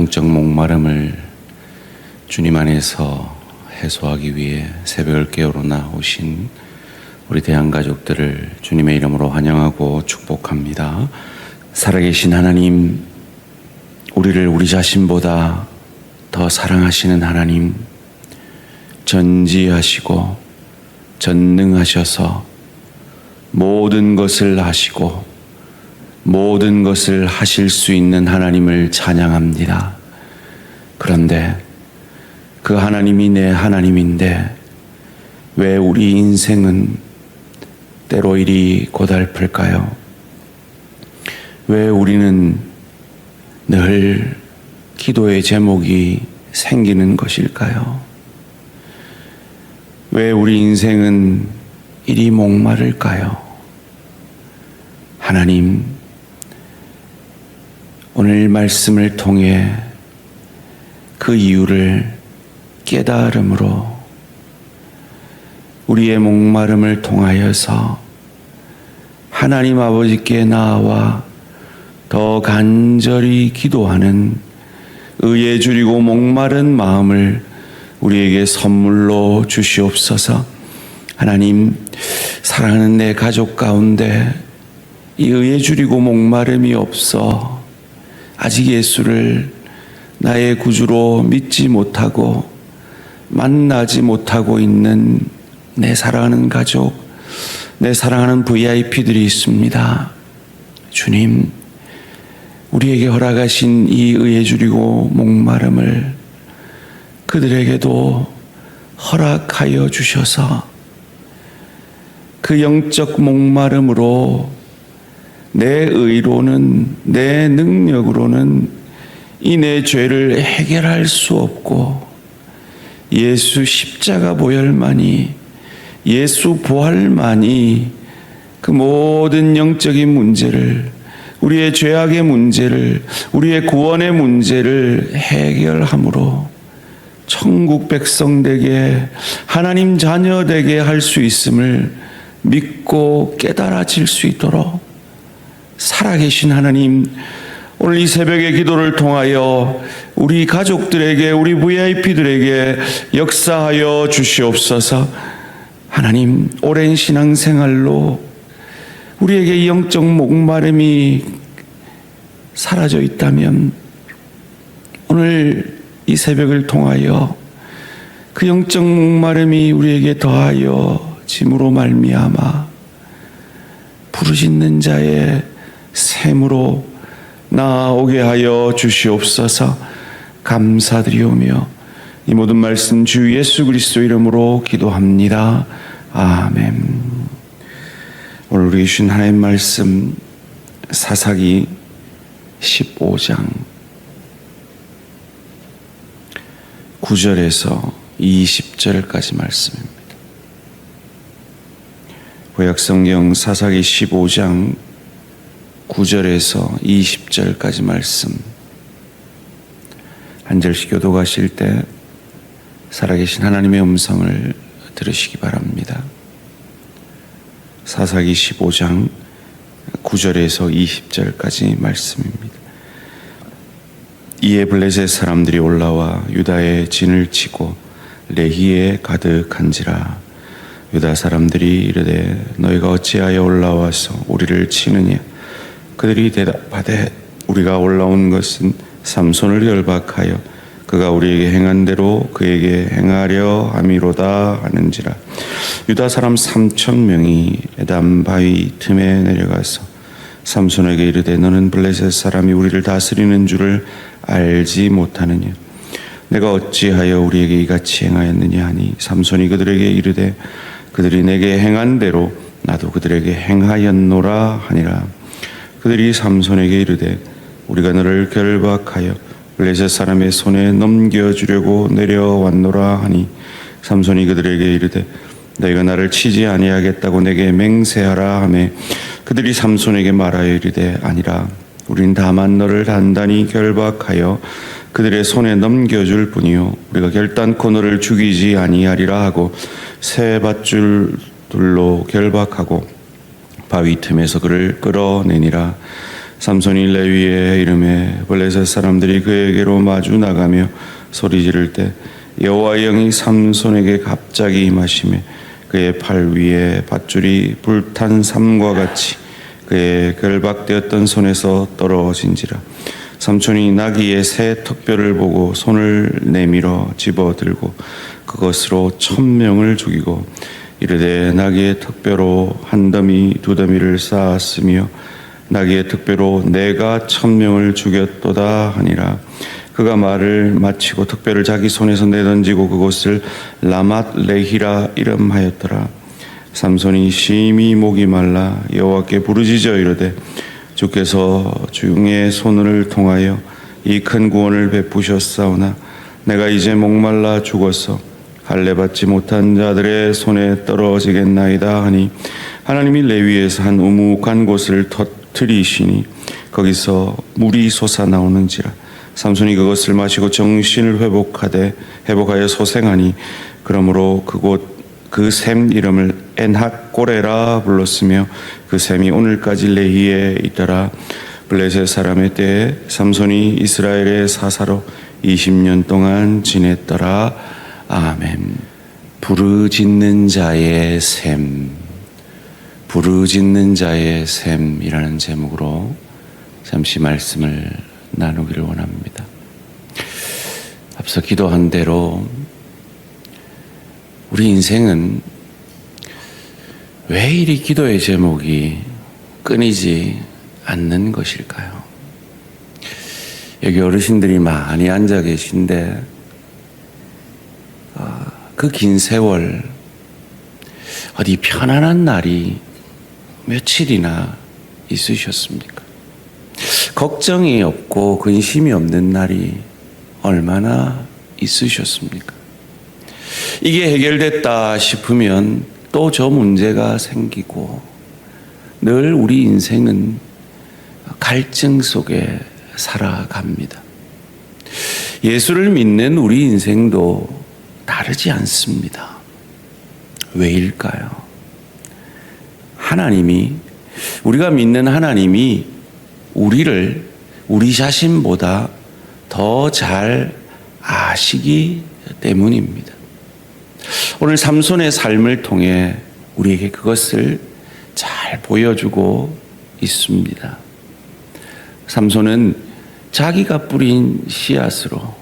영적 목마름을 주님 안에서 해소하기 위해 새벽을 깨우러 나오신 우리 대한가족들을 주님의 이름으로 환영하고 축복합니다. 살아계신 하나님, 우리를 우리 자신보다 더 사랑하시는 하나님, 전지하시고 전능하셔서 모든 것을 하시고 모든 것을 하실 수 있는 하나님을 찬양합니다. 그런데 그 하나님이 내 하나님인데 왜 우리 인생은 때로 이리 고달플까요? 왜 우리는 늘 기도의 제목이 생기는 것일까요? 왜 우리 인생은 이리 목마를까요? 하나님, 오늘 말씀을 통해 그 이유를 깨달음으로 우리의 목마름을 통하여서 하나님 아버지께 나아와 더 간절히 기도하는 의에 줄이고 목마른 마음을 우리에게 선물로 주시옵소서. 하나님, 사랑하는 내 가족 가운데 이 의에 줄이고 목마름이 없어 아직 예수를 나의 구주로 믿지 못하고 만나지 못하고 있는 내 사랑하는 가족, 내 사랑하는 VIP들이 있습니다. 주님, 우리에게 허락하신 이 의에 줄이고 목마름을 그들에게도 허락하여 주셔서 그 영적 목마름으로 내 의로는, 내 능력으로는 이 내 죄를 해결할 수 없고 예수 십자가 보혈만이, 예수 부활만이 그 모든 영적인 문제를, 우리의 죄악의 문제를, 우리의 구원의 문제를 해결함으로 천국 백성 되게, 하나님 자녀 되게 할 수 있음을 믿고 깨달아질 수 있도록 살아계신 하나님, 오늘 이 새벽의 기도를 통하여 우리 가족들에게, 우리 VIP들에게 역사하여 주시옵소서. 하나님, 오랜 신앙생활로 우리에게 영적 목마름이 사라져 있다면 오늘 이 새벽을 통하여 그 영적 목마름이 우리에게 더하여 짐으로 말미암아 부르짖는 자의 샘으로 나오게 하여 주시옵소서. 감사드리오며 이 모든 말씀 주 예수 그리스도 이름으로 기도합니다. 아멘. 오늘 우리 주신 하나님 말씀 사사기 15장 9절에서 20절까지 말씀입니다. 구약성경 사사기 15장 9절에서 20절까지 말씀, 한 절씩 교독하실 때 살아계신 하나님의 음성을 들으시기 바랍니다. 사사기 15장 9절에서 20절까지 말씀입니다. 이에 블레셋 사람들이 올라와 유다의 진을 치고 레히에 가득한지라. 유다 사람들이 이르되 너희가 어찌하여 올라와서 우리를 치느냐. 그들이 대답하되 우리가 올라온 것은 삼손을 결박하여 그가 우리에게 행한 대로 그에게 행하려 함이로다 하는지라. 유다 사람 3,000명이 에담 바위 틈에 내려가서 삼손에게 이르되 너는 블레셋 사람이 우리를 다스리는 줄을 알지 못하느냐. 내가 어찌하여 우리에게 이같이 행하였느냐 하니 삼손이 그들에게 이르되 그들이 내게 행한 대로 나도 그들에게 행하였노라 하니라. 그들이 삼손에게 이르되 우리가 너를 결박하여 블레셋 사람의 손에 넘겨주려고 내려왔노라 하니 삼손이 그들에게 이르되 너희가 나를 치지 아니하겠다고 내게 맹세하라 하매 그들이 삼손에게 말하여 이르되 아니라 우린 다만 너를 단단히 결박하여 그들의 손에 넘겨줄 뿐이요 우리가 결단코 너를 죽이지 아니하리라 하고 새 밧줄들로 결박하고 바위 틈에서 그를 끌어내니라. 삼손이 레위의 이름에 블레셋 사람들이 그에게로 마주 나가며 소리 지를 때 여호와의 영이 삼손에게 갑자기 임하시매 그의 팔 위에 밧줄이 불탄 삼과 같이 그의 결박되었던 손에서 떨어진지라. 삼손이 나귀의 새 턱뼈를 보고 손을 내밀어 집어들고 그것으로 1000명을 죽이고 이르되 나귀의 턱뼈로 한 더미 두 더미를 쌓았으며 나귀의 턱뼈로 내가 1000명을 죽였도다 하니라. 그가 말을 마치고 턱뼈를 자기 손에서 내던지고 그곳을 라맛 레히라 이름하였더라. 삼손이 심히 목이 말라 여호와께 부르짖어 이르되 주께서 중의 손을 통하여 이 큰 구원을 베푸셨사오나 내가 이제 목말라 죽어서 할례 받지 못한 자들의 손에 떨어지겠나이다 하니 하나님이 레위에서 한 우묵한 곳을 터뜨리시니 거기서 물이 솟아나오는지라. 삼손이 그것을 마시고 정신을 회복하여 소생하니 그러므로 그곳 그 샘 이름을 엔핫고레라 불렀으며 그 샘이 오늘까지 레히에 있더라. 블레셋 사람의 때에 삼손이 이스라엘의 사사로 20년 동안 지냈더라. 아멘. 부르짖는 자의 샘, 부르짖는 자의 샘이라는 제목으로 잠시 말씀을 나누기를 원합니다. 앞서 기도한 대로 우리 인생은 왜 이리 기도의 제목이 끊이지 않는 것일까요? 여기 어르신들이 많이 앉아 계신데 그 긴 세월 어디 편안한 날이 며칠이나 있으셨습니까? 걱정이 없고 근심이 없는 날이 얼마나 있으셨습니까? 이게 해결됐다 싶으면 또 저 문제가 생기고 늘 우리 인생은 갈증 속에 살아갑니다. 예수를 믿는 우리 인생도 다르지 않습니다. 왜일까요? 우리가 믿는 하나님이 우리를 우리 자신보다 더 잘 아시기 때문입니다. 오늘 삼손의 삶을 통해 우리에게 그것을 잘 보여주고 있습니다. 삼손은 자기가 뿌린 씨앗으로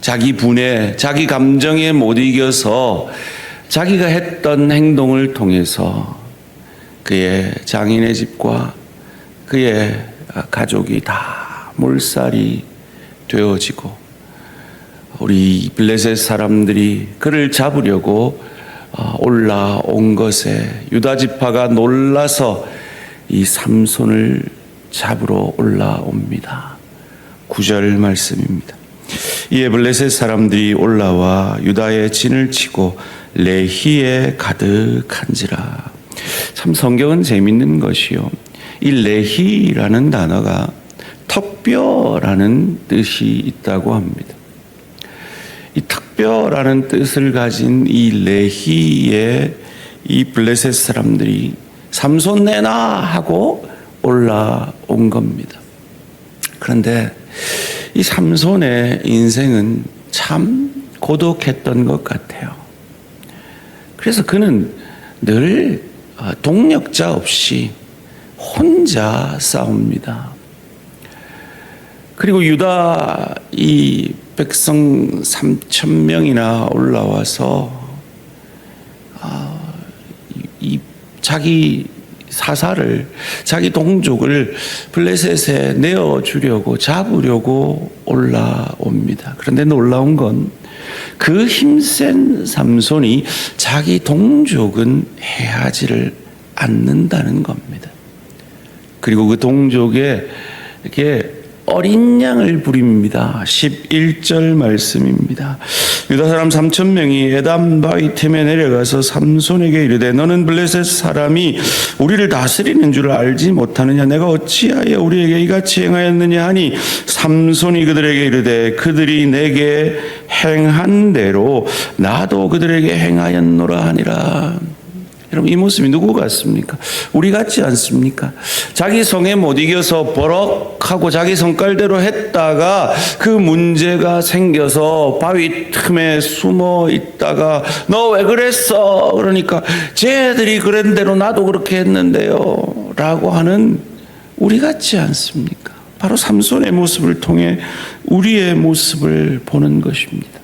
자기 분에, 자기 감정에 못 이겨서 자기가 했던 행동을 통해서 그의 장인의 집과 그의 가족이 다 몰살이 되어지고 우리 블레셋 사람들이 그를 잡으려고 올라온 것에 유다 지파가 놀라서 이 삼손을 잡으러 올라옵니다. 9절 말씀입니다. 이에 블레셋 사람들이 올라와 유다의 진을 치고 레히에 가득한지라. 참 성경은 재밌는 것이요, 이 레히라는 단어가 턱뼈라는 뜻이 있다고 합니다. 이 턱뼈라는 뜻을 가진 이 레히에 이 블레셋 사람들이 삼손 내놔 하고 올라온 겁니다. 그런데 이 삼손의 인생은 참 고독했던 것 같아요. 그래서 그는 늘 동력자 없이 혼자 싸웁니다. 그리고 유다 이 백성 3000명이나 올라와서 이 자기 사사를, 자기 동족을 블레셋에 내어주려고, 잡으려고 올라옵니다. 그런데 놀라운 건 그 힘센 삼손이 자기 동족은 해하지를 않는다는 겁니다. 그리고 그 동족에게 어린 양을 부립니다. 11절 말씀입니다. 유다 사람 3000명이 에담 바위 틈에 내려가서 삼손에게 이르되 너는 블레셋 사람이 우리를 다스리는 줄 알지 못하느냐? 내가 어찌하여 우리에게 이같이 행하였느냐 하니 삼손이 그들에게 이르되 그들이 내게 행한 대로 나도 그들에게 행하였노라 하니라. 여러분, 이 모습이 누구 같습니까? 우리 같지 않습니까? 자기 성에 못 이겨서 버럭하고 자기 성깔대로 했다가 그 문제가 생겨서 바위 틈에 숨어 있다가 너 왜 그랬어? 그러니까 쟤들이 그런 대로 나도 그렇게 했는데요 라고 하는 우리 같지 않습니까? 바로 삼손의 모습을 통해 우리의 모습을 보는 것입니다.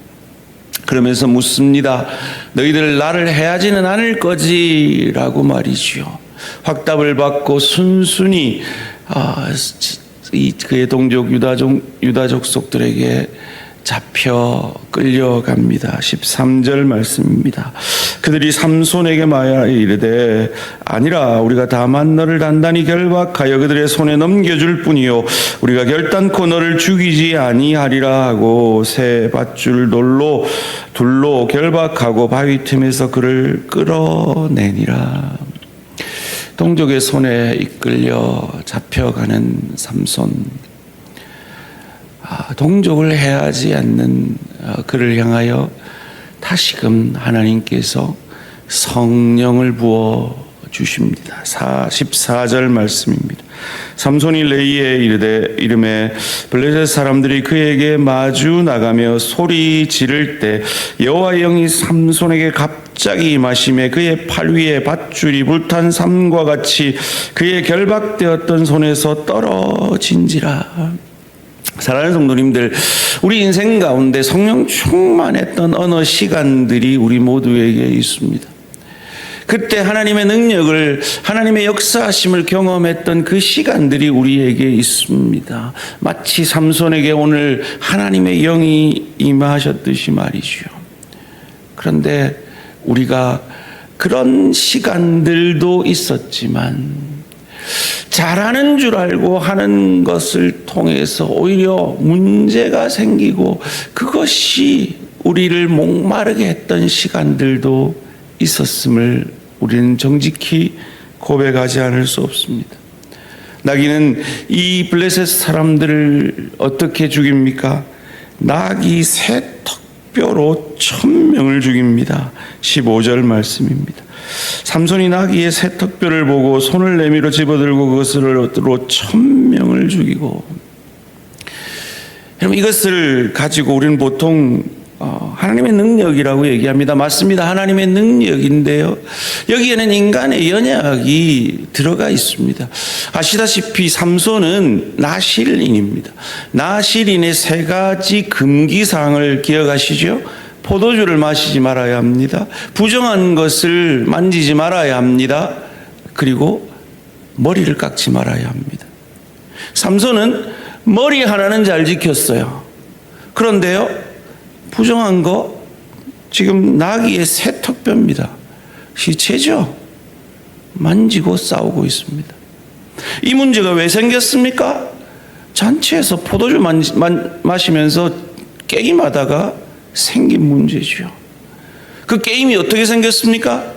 그러면서 묻습니다. 너희들 나를 해하지는 않을 거지? 라고 말이지요. 확답을 받고 순순히 그의 동족 유다족 속들에게 잡혀 끌려갑니다. 13절 말씀입니다. 그들이 삼손에게 말하이르되 아니라 우리가 다만 너를 단단히 결박하여 그들의 손에 넘겨줄 뿐이요 우리가 결단코 너를 죽이지 아니하리라 하고 새 밧줄 둘로 결박하고 바위 틈에서 그를 끌어내니라. 동족의 손에 이끌려 잡혀가는 삼손. 동족을 해하지 않는 그를 향하여 다시금 하나님께서 성령을 부어 주십니다. 14절 말씀입니다. 삼손이 레이에 이름에 블레셋 사람들이 그에게 마주 나가며 소리 지를 때 여호와의 영이 삼손에게 갑자기 임하심에 그의 팔 위에 밧줄이 불탄 삼과 같이 그의 결박되었던 손에서 떨어진지라. 사랑하는 성도님들, 우리 인생 가운데 성령 충만했던 어느 시간들이 우리 모두에게 있습니다. 그때 하나님의 능력을, 하나님의 역사하심을 경험했던 그 시간들이 우리에게 있습니다. 마치 삼손에게 오늘 하나님의 영이 임하셨듯이 말이죠. 그런데 우리가 그런 시간들도 있었지만 잘하는 줄 알고 하는 것을 통해서 오히려 문제가 생기고 그것이 우리를 목마르게 했던 시간들도 있었음을 우리는 정직히 고백하지 않을 수 없습니다. 나귀는 이 블레셋 사람들을 어떻게 죽입니까? 나귀 새 턱뼈로 1000명을 죽입니다. 15절 말씀입니다. 삼손이 나귀의 새 턱뼈를 보고 손을 내밀어 집어들고 그것으로 1000명을 죽이고. 여러분, 이것을 가지고 우리는 보통 하나님의 능력이라고 얘기합니다. 맞습니다. 하나님의 능력인데요, 여기에는 인간의 연약이 들어가 있습니다. 아시다시피 삼손은 나실인입니다. 나실인의 3가지 금기사항을 기억하시죠? 포도주를 마시지 말아야 합니다. 부정한 것을 만지지 말아야 합니다. 그리고 머리를 깎지 말아야 합니다. 삼손은 머리 하나는 잘 지켰어요. 그런데요, 부정한 거, 지금 나귀의 새 턱뼈입니다. 시체죠. 만지고 싸우고 있습니다. 이 문제가 왜 생겼습니까? 잔치에서 포도주 마시면서 게임하다가 생긴 문제죠. 그 게임이 어떻게 생겼습니까?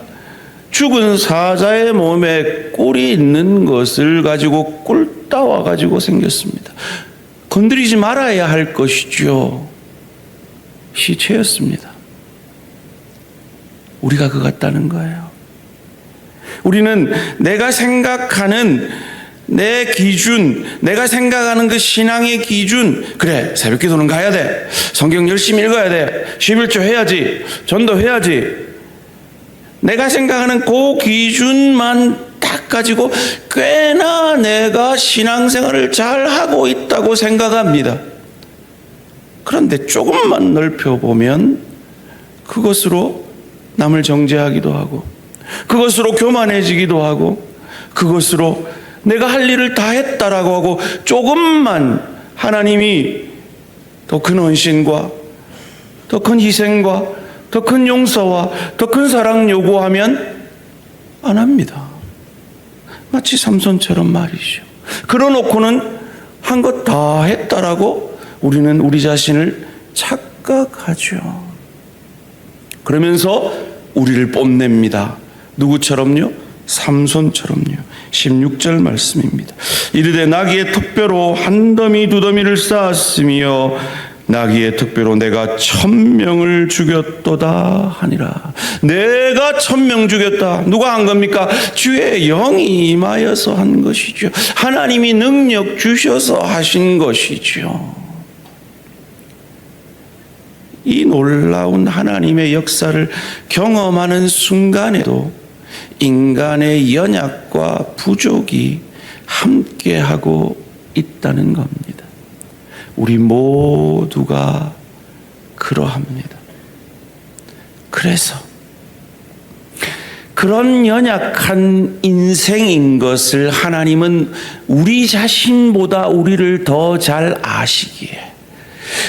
죽은 사자의 몸에 꿀이 있는 것을 가지고 꿀 따와 가지고 생겼습니다. 건드리지 말아야 할 것이죠. 시체였습니다. 우리가 그 같다는 거예요. 우리는 내가 생각하는 내 기준, 내가 생각하는 그 신앙의 기준, 그래, 새벽기도는 가야 돼, 성경 열심히 읽어야 돼, 11조 해야지, 전도해야지, 내가 생각하는 그 기준만 딱 가지고 꽤나 내가 신앙생활을 잘하고 있다고 생각합니다. 그런데 조금만 넓혀보면 그것으로 남을 정죄하기도 하고, 그것으로 교만해지기도 하고, 그것으로 내가 할 일을 다 했다라고 하고, 조금만 하나님이 더 큰 헌신과 더 큰 희생과 더 큰 용서와 더 큰 사랑 요구하면 안 합니다. 마치 삼손처럼 말이죠. 그러놓고는 한 것 다 했다라고 우리는 우리 자신을 착각하죠. 그러면서 우리를 뽐냅니다. 누구처럼요? 삼손처럼요. 16절 말씀입니다. 이르되 나귀의 턱뼈로 한 더미 두 더미를 쌓았으며 나귀의 특배로 내가 1000명을 죽였도다 하니라. 내가 1000명 죽였다. 누가 한 겁니까? 주의 영이 임하여서 한 것이죠. 하나님이 능력 주셔서 하신 것이죠. 이 놀라운 하나님의 역사를 경험하는 순간에도 인간의 연약과 부족이 함께하고 있다는 겁니다. 우리 모두가 그러합니다. 그래서 그런 연약한 인생인 것을 하나님은 우리 자신보다 우리를 더 잘 아시기에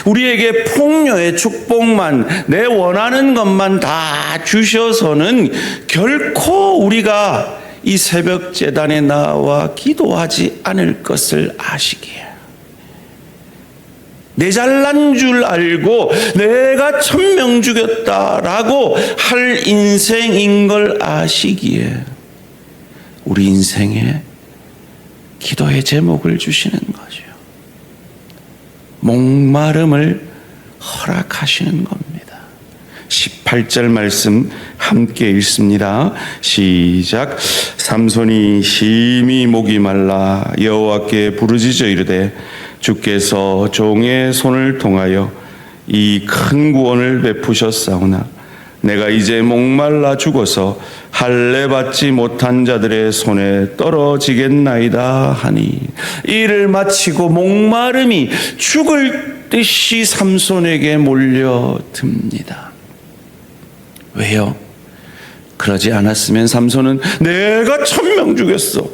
우리에게 풍요의 축복만, 내 원하는 것만 다 주셔서는 결코 우리가 이 새벽 제단에 나와 기도하지 않을 것을 아시기에, 내 잘난 줄 알고 내가 1000명 죽였다라고 할 인생인 걸 아시기에 우리 인생에 기도의 제목을 주시는 거죠. 목마름을 허락하시는 겁니다. 18절 말씀 함께 읽습니다. 시작. 삼손이 심히 목이 말라 여호와께 부르짖어 이르되 주께서 종의 손을 통하여 이 큰 구원을 베푸셨사오나 내가 이제 목말라 죽어서 할례 받지 못한 자들의 손에 떨어지겠나이다 하니, 이를 마치고 목마름이 죽을 듯이 삼손에게 몰려듭니다. 왜요? 그러지 않았으면 삼손은 내가 1000명 죽였어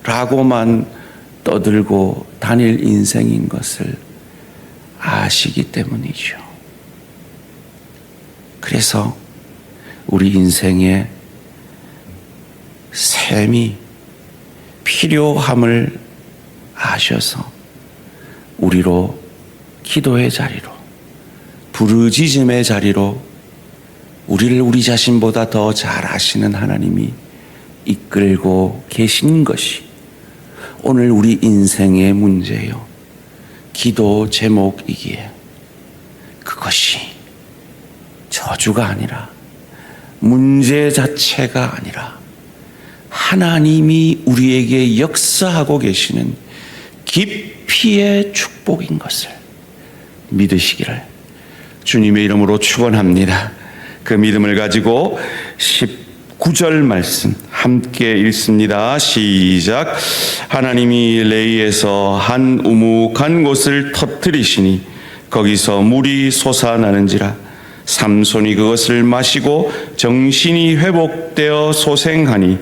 라고만 떠들고 다닐 인생인 것을 아시기 때문이죠. 그래서 우리 인생에 셈이 필요함을 아셔서 우리로 기도의 자리로, 부르짖음의 자리로 우리를 우리 자신보다 더 잘 아시는 하나님이 이끌고 계신 것이 오늘 우리 인생의 문제요, 기도 제목이기에 그것이 저주가 아니라, 문제 자체가 아니라 하나님이 우리에게 역사하고 계시는 깊이의 축복인 것을 믿으시기를 주님의 이름으로 축원합니다. 그 믿음을 가지고 19절 말씀 함께 읽습니다. 시작. 하나님이 레이에서 한 우묵한 곳을 터뜨리시니 거기서 물이 솟아나는지라. 삼손이 그것을 마시고 정신이 회복되어 소생하니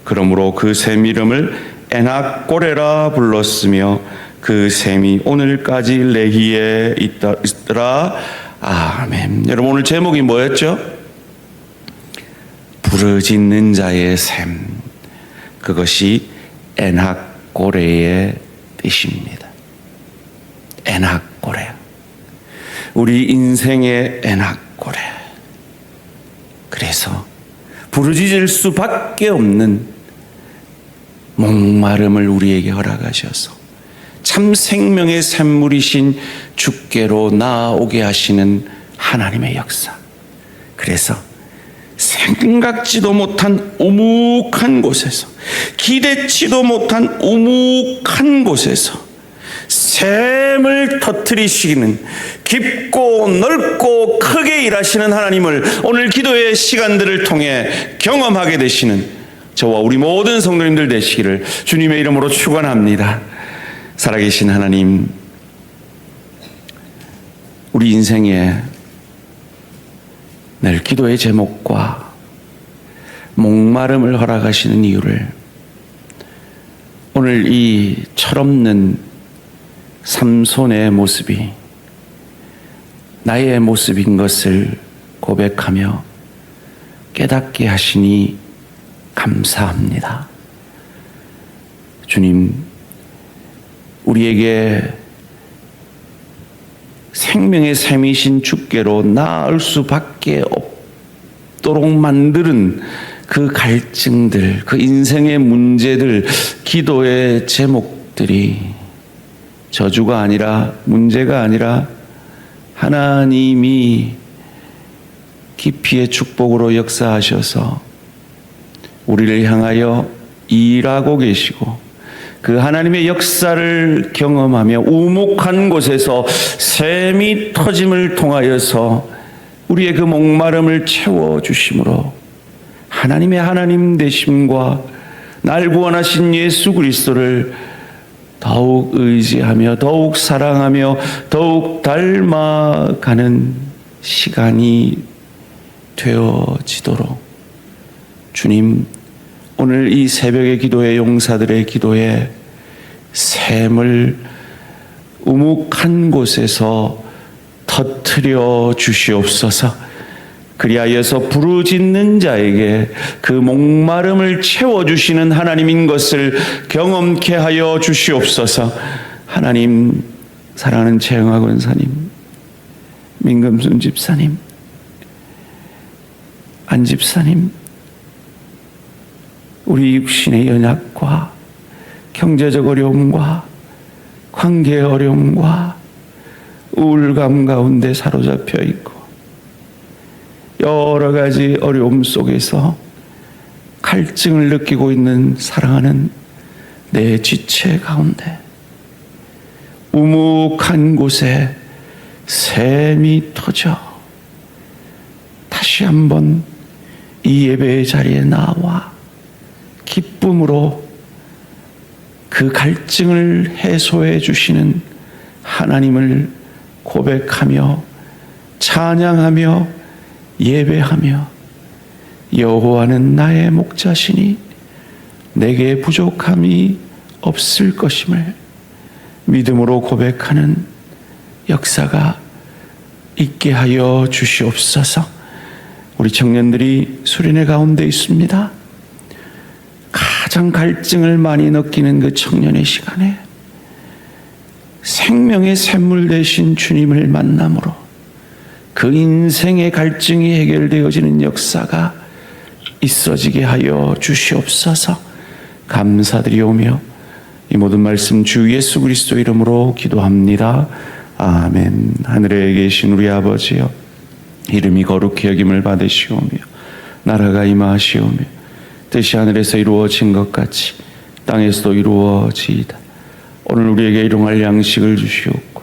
그러므로 그 샘 이름을 에낙고레라 불렀으며 그 샘이 오늘까지 레히에 있더라. 아멘. 여러분, 오늘 제목이 뭐였죠? 부르짖는 자의 샘. 그것이 에낙고레의 뜻입니다. 에낙고레. 우리 인생의 에낙고레. 그래서 부르짖을 수밖에 없는 목마름을 우리에게 허락하셔서 참 생명의 샘물이신 주께로 나아오게 하시는 하나님의 역사. 그래서 생각지도 못한 우묵한 곳에서, 기대치도 못한 우묵한 곳에서 샘을 터뜨리시는, 깊고 넓고 크게 일하시는 하나님을 오늘 기도의 시간들을 통해 경험하게 되시는 저와 우리 모든 성도님들 되시기를 주님의 이름으로 축원합니다. 살아계신 하나님, 우리 인생에 늘 기도의 제목과 목마름을 허락하시는 이유를 오늘 이 철없는 삼손의 모습이 나의 모습인 것을 고백하며 깨닫게 하시니 감사합니다. 주님, 우리에게 생명의 샘이신 주께로 나을 수밖에 없도록 만드는 그 갈증들, 그 인생의 문제들, 기도의 제목들이 저주가 아니라, 문제가 아니라 하나님이 깊이의 축복으로 역사하셔서 우리를 향하여 일하고 계시고 그 하나님의 역사를 경험하며 우묵한 곳에서 샘이 터짐을 통하여서 우리의 그 목마름을 채워주심으로 하나님의 하나님 되심과 날 구원하신 예수 그리스도를 더욱 의지하며 더욱 사랑하며 더욱 닮아가는 시간이 되어지도록 주님, 오늘 이 새벽의 기도에 용사들의 기도에 샘을 우묵한 곳에서 터뜨려 주시옵소서. 그리하여서 부르짖는 자에게 그 목마름을 채워주시는 하나님인 것을 경험케 하여 주시옵소서. 하나님, 사랑하는 최영하 권사님, 민금순 집사님, 안 집사님, 우리 육신의 연약과 경제적 어려움과 관계의 어려움과 우울감 가운데 사로잡혀 있고 여러 가지 어려움 속에서 갈증을 느끼고 있는 사랑하는 내 지체 가운데 우묵한 곳에 샘이 터져 다시 한번 이 예배의 자리에 나와 기쁨으로 그 갈증을 해소해 주시는 하나님을 고백하며 찬양하며 예배하며 여호와는 나의 목자시니 내게 부족함이 없을 것임을 믿음으로 고백하는 역사가 있게 하여 주시옵소서. 우리 청년들이 수련회 가운데 있습니다. 가장 갈증을 많이 느끼는 그 청년의 시간에 생명의 샘물 되신 주님을 만남으로 그 인생의 갈증이 해결되어지는 역사가 있어지게 하여 주시옵소서. 감사드리오며 이 모든 말씀 주 예수 그리스도 이름으로 기도합니다. 아멘. 하늘에 계신 우리 아버지여, 이름이 거룩히 여김을 받으시오며 나라가 임하시오며 뜻이 하늘에서 이루어진 것 같이 땅에서도 이루어지이다. 오늘 우리에게 일용할 양식을 주시옵고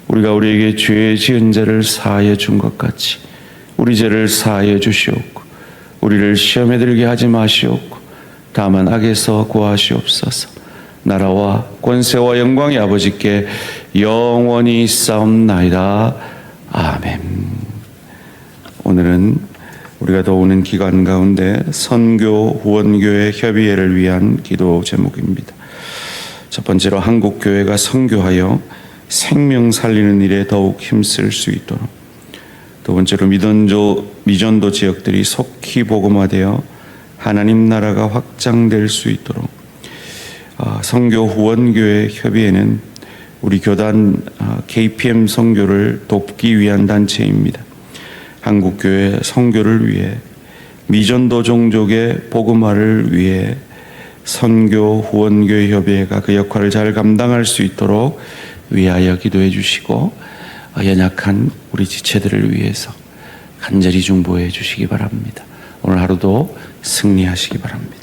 우리가 우리에게 죄 지은 자를 사하여 준 것 같이 우리 죄를 사하여 주시옵고 우리를 시험에 들게 하지 마시옵고 다만 악에서 구하시옵소서. 나라와 권세와 영광이 아버지께 영원히 있사옵나이다. 아멘. 오늘은 우리가 더 오는 기간 가운데 선교 후원교회 협의회를 위한 기도 제목입니다. 첫 번째로 한국교회가 선교하여 생명 살리는 일에 더욱 힘쓸 수 있도록, 두 번째로 미전도 지역들이 속히 복음화되어 하나님 나라가 확장될 수 있도록 선교 후원교회 협의회는 우리 교단 KPM 선교를 돕기 위한 단체입니다. 한국교회 선교를 위해, 미전도 종족의 복음화를 위해 선교 후원교회 협의회가 그 역할을 잘 감당할 수 있도록 위하여 기도해 주시고 연약한 우리 지체들을 위해서 간절히 중보해 주시기 바랍니다. 오늘 하루도 승리하시기 바랍니다.